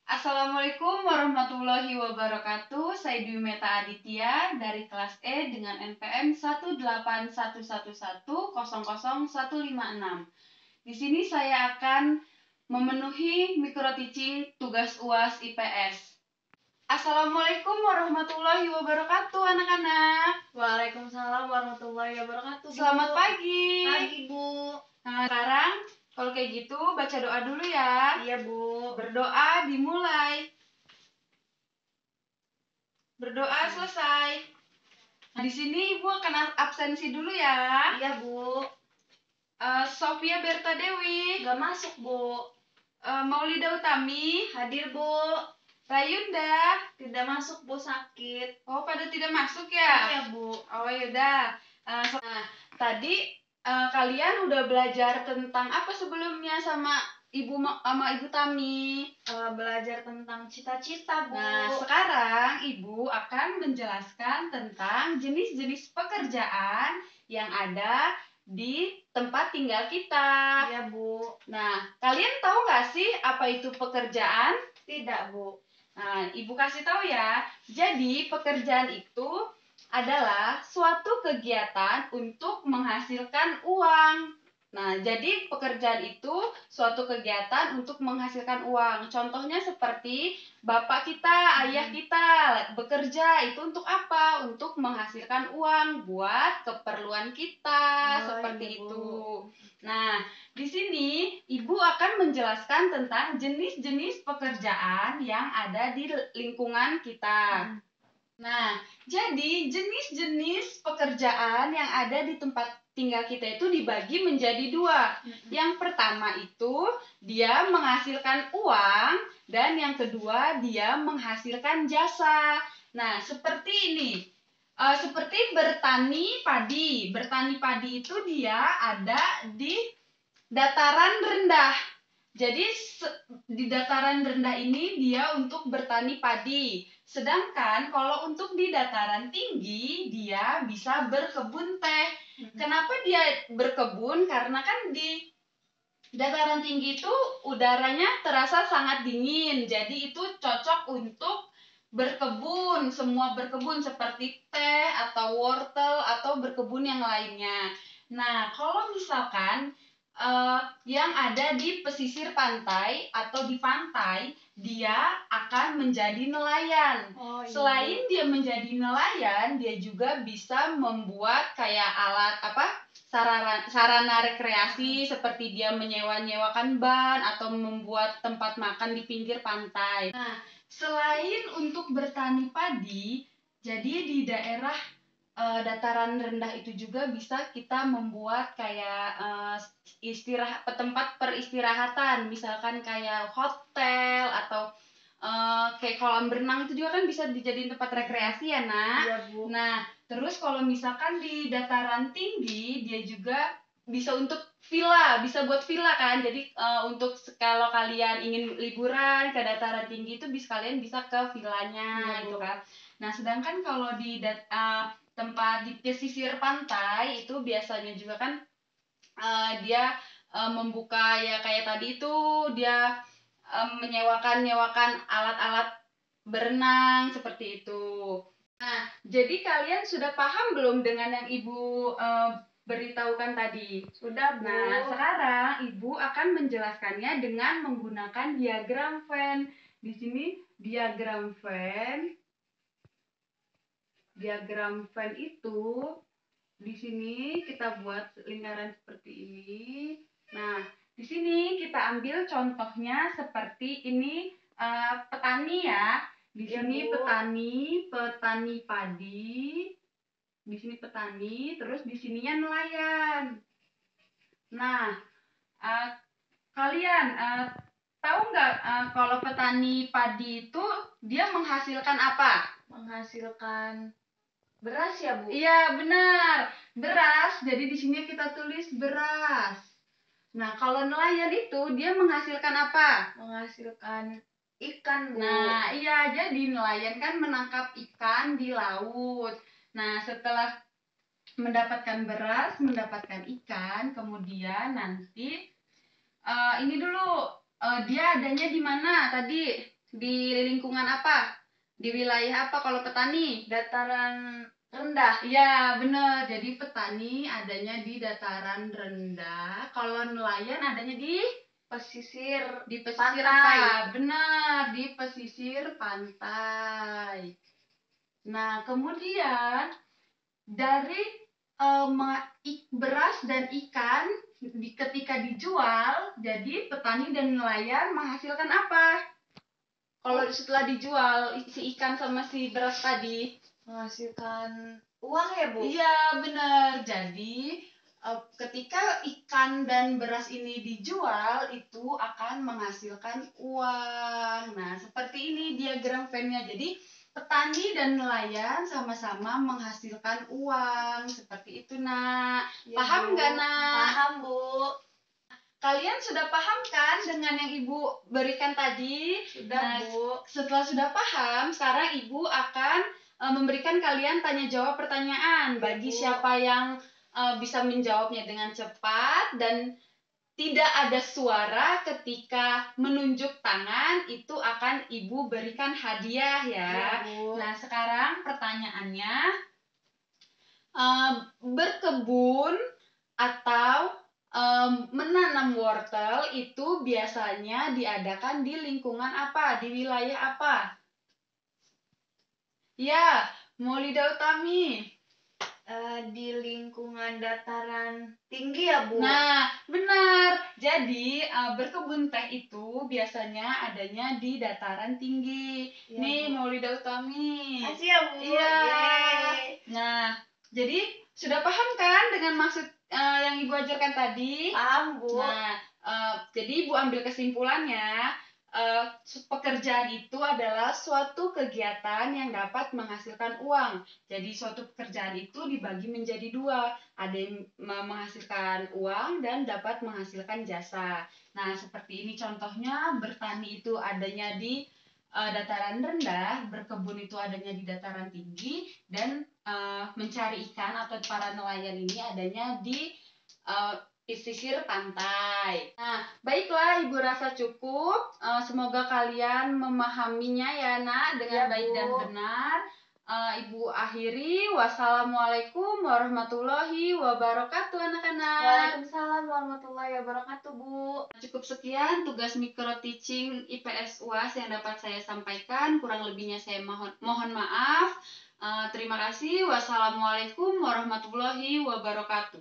Assalamualaikum warahmatullahi wabarakatuh. Saya Dwi Meta Aditya dari kelas E dengan NPM 18111000156. Di sini saya akan memenuhi micro teaching tugas UAS IPS. Assalamualaikum warahmatullahi wabarakatuh, anak-anak. Waalaikumsalam warahmatullahi wabarakatuh. Selamat pagi. Pagi, Bu. Nah, sekarang kalau kayak gitu baca doa dulu ya. Iya, Bu. Berdoa dimulai. Berdoa selesai. Nah, di sini Ibu akan absensi dulu ya. Iya, Bu. Sofia Berta Dewi. Gak masuk, Bu. Maulida Utami. Hadir, Bu. Rayunda. Tidak masuk, Bu, sakit. Oh, pada tidak masuk ya? Iya, Bu. Oh, yaudah. Tadi kalian udah belajar tentang apa sebelumnya sama Ibu Tami? Belajar tentang cita-cita, Bu. Nah, sekarang Ibu akan menjelaskan tentang jenis-jenis pekerjaan yang ada di tempat tinggal kita. Iya, Bu. Nah, kalian tahu nggak sih apa itu pekerjaan? Tidak, Bu. Nah, Ibu kasih tahu ya. Jadi, pekerjaan itu adalah suatu kegiatan untuk menghasilkan uang. Nah, jadi pekerjaan itu suatu kegiatan untuk menghasilkan uang. Contohnya seperti bapak kita, ayah kita bekerja itu untuk apa? Untuk menghasilkan uang buat keperluan kita, seperti iya, itu. Bu. Nah, di sini Ibu akan menjelaskan tentang jenis-jenis pekerjaan yang ada di lingkungan kita. Nah, jadi jenis-jenis pekerjaan yang ada di tempat tinggal kita itu dibagi menjadi dua. Yang pertama itu dia menghasilkan uang dan yang kedua dia menghasilkan jasa. Nah, seperti ini. Seperti bertani padi. Bertani padi itu dia ada di dataran rendah. Jadi di dataran rendah ini dia untuk bertani padi. Sedangkan kalau untuk di dataran tinggi dia bisa berkebun teh. Kenapa dia berkebun? Karena kan di dataran tinggi itu udaranya terasa sangat dingin. Jadi itu cocok untuk berkebun, semua berkebun seperti teh atau wortel atau berkebun yang lainnya. Nah, kalau misalkan yang ada di pesisir pantai atau di pantai, dia akan menjadi nelayan. Oh, iya. Selain dia menjadi nelayan, dia juga bisa membuat kayak alat sarana rekreasi seperti dia menyewakan ban atau membuat tempat makan di pinggir pantai. Nah, selain untuk bertani padi, jadi di daerah dataran rendah itu juga bisa kita membuat kayak tempat peristirahatan, misalkan kayak hotel atau kayak kolam berenang itu juga kan bisa dijadiin tempat rekreasi ya, Nak. Iya, Bu. Nah, terus kalau misalkan di dataran tinggi dia juga bisa untuk villa, bisa buat villa kan. Jadi untuk kalau kalian ingin liburan ke dataran tinggi itu kalian bisa ke villanya gitu kan. Nah, sedangkan kalau di tempat di pesisir pantai itu biasanya juga kan dia membuka ya kayak tadi itu dia menyewakan alat-alat berenang seperti itu. Nah, jadi kalian sudah paham belum dengan yang Ibu beritahukan tadi? Sudah, Bu. Nah, sekarang Ibu akan menjelaskannya dengan menggunakan diagram Venn. Di sini diagram Venn itu di sini kita buat lingkaran seperti ini. Nah, di sini kita ambil contohnya seperti ini petani ya. Di sini petani padi. Di sini petani, terus di sininya nelayan. Nah, kalian tahu nggak kalau petani padi itu dia menghasilkan apa? Menghasilkan beras ya, Bu? Iya, benar. Beras. Jadi di sini kita tulis beras. Nah, kalau nelayan itu dia menghasilkan apa? Menghasilkan ikan, Bu. Nah, iya, jadi nelayan kan menangkap ikan di laut. Nah, setelah mendapatkan beras, mendapatkan ikan, kemudian nanti ini dulu dia adanya di mana tadi? Di lingkungan apa? Di wilayah apa kalau petani? Dataran rendah. Iya, bener. Jadi petani adanya di dataran rendah. Kalau nelayan adanya di Pesisir pesisir pantai. apa? Benar, di pesisir pantai. Nah, kemudian dari beras dan ikan ketika dijual, jadi petani dan nelayan menghasilkan apa? Kalau setelah dijual si ikan sama si beras tadi, Menghasilkan uang ya, Bu? iya benar. Jadi ketika ikan dan beras ini dijual itu akan menghasilkan uang. Nah, seperti ini diagram Venn-nya. Jadi petani dan nelayan sama-sama menghasilkan uang. Seperti itu, Nak. Ya, Paham Bu. nggak, Nak? Paham, Bu. Kalian sudah paham kan dengan yang Ibu berikan tadi? Sudah, Nah, Bu. setelah sudah paham, sekarang Ibu akan memberikan kalian tanya jawab pertanyaan. Ya, Bagi Bu. siapa yang bisa menjawabnya dengan cepat dan tidak ada suara ketika menunjuk tangan, itu akan Ibu berikan hadiah ya. Ya, Bu. Nah, sekarang pertanyaannya, berkebun atau menanam wortel itu biasanya diadakan di lingkungan apa? Di wilayah apa? Ya, Maulida Utami. Di lingkungan dataran tinggi ya, Bu? Nah, benar. Jadi, berkebun teh itu biasanya adanya di dataran tinggi. Ya, Nih, Bu. Maulida Utami. Makasih ya, Bu. Iya. Yeay. Nah, jadi sudah paham kan dengan maksud yang Ibu ajarkan tadi? Paham, Bu. Nah, jadi Ibu ambil kesimpulannya, pekerjaan itu adalah suatu kegiatan yang dapat menghasilkan uang. Jadi suatu pekerjaan itu dibagi menjadi dua, ada yang menghasilkan uang dan dapat menghasilkan jasa. Nah, seperti ini contohnya, bertani itu adanya di dataran rendah, berkebun itu adanya di dataran tinggi, dan mencari ikan atau para nelayan ini adanya di pesisir pantai. Nah, baiklah, Ibu rasa cukup. Semoga kalian memahaminya ya, Nak, dengan Ya, baik Bu. dan benar. Ibu akhiri, wassalamualaikum warahmatullahi wabarakatuh, anak-anak. Waalaikumsalam warahmatullahi wabarakatuh, Bu. Cukup sekian tugas micro teaching IPS UAS yang dapat saya sampaikan. Kurang lebihnya saya mohon maaf. Terima kasih. Wassalamualaikum warahmatullahi wabarakatuh.